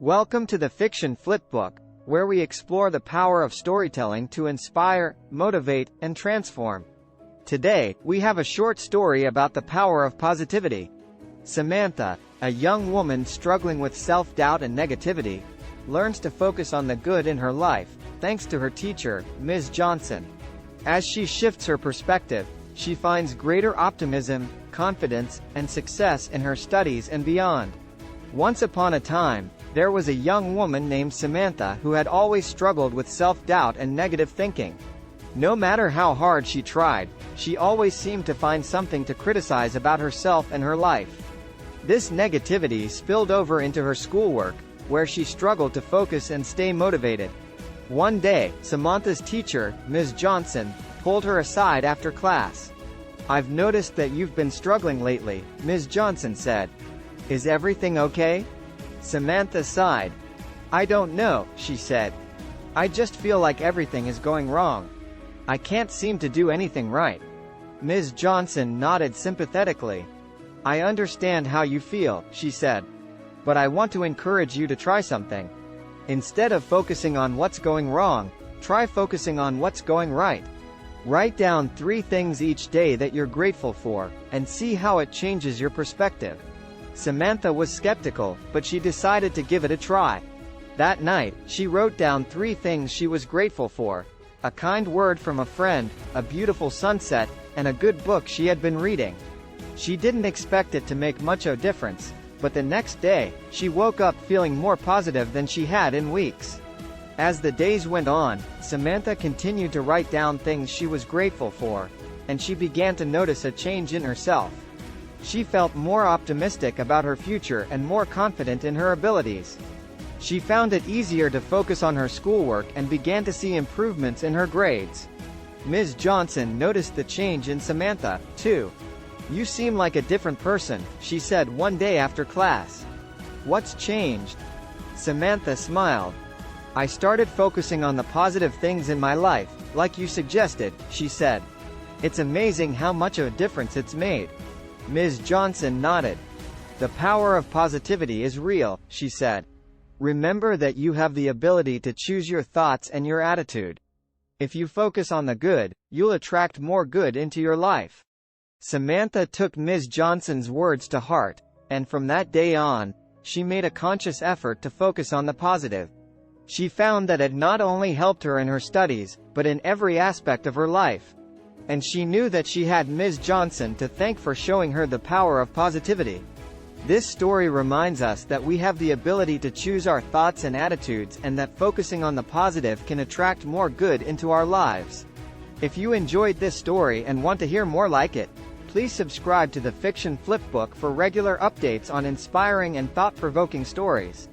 Welcome to the Fiction Flipbook, where we explore the power of storytelling to inspire, motivate, and transform. Today, we have a short story about the power of positivity. Samantha, a young woman struggling with self-doubt and negativity, learns to focus on the good in her life, thanks to her teacher, Ms. Johnson. As she shifts her perspective, she finds greater optimism, confidence, and success in her studies and beyond. Once upon a time, there was a young woman named Samantha who had always struggled with self-doubt and negative thinking. No matter how hard she tried, she always seemed to find something to criticize about herself and her life. This negativity spilled over into her schoolwork, where she struggled to focus and stay motivated. One day, Samantha's teacher, Ms. Johnson, pulled her aside after class. "I've noticed that you've been struggling lately," Ms. Johnson said. "Is everything okay?" Samantha sighed. "I don't know," she said. "I just feel like everything is going wrong. I can't seem to do anything right." Ms. Johnson nodded sympathetically. "I understand how you feel," she said. "But I want to encourage you to try something. Instead of focusing on what's going wrong, try focusing on what's going right. Write down 3 things each day that you're grateful for, and see how it changes your perspective." Samantha was skeptical, but she decided to give it a try. That night, she wrote down 3 things she was grateful for: a kind word from a friend, a beautiful sunset, and a good book she had been reading. She didn't expect it to make much of a difference, but the next day, she woke up feeling more positive than she had in weeks. As the days went on, Samantha continued to write down things she was grateful for, and she began to notice a change in herself. She felt more optimistic about her future and more confident in her abilities. She found it easier to focus on her schoolwork and began to see improvements in her grades. Ms. Johnson noticed the change in Samantha, too. "You seem like a different person," she said one day after class. "What's changed?" Samantha smiled. "I started focusing on the positive things in my life, like you suggested," she said. "It's amazing how much of a difference it's made." Ms. Johnson nodded. "The power of positivity is real," she said. "Remember that you have the ability to choose your thoughts and your attitude. If you focus on the good, you'll attract more good into your life." Samantha took Ms. Johnson's words to heart, and from that day on, she made a conscious effort to focus on the positive. She found that it not only helped her in her studies, but in every aspect of her life. And she knew that she had Ms. Johnson to thank for showing her the power of positivity. This story reminds us that we have the ability to choose our thoughts and attitudes, and that focusing on the positive can attract more good into our lives. If you enjoyed this story and want to hear more like it, please subscribe to the Fiction Flipbook for regular updates on inspiring and thought-provoking stories.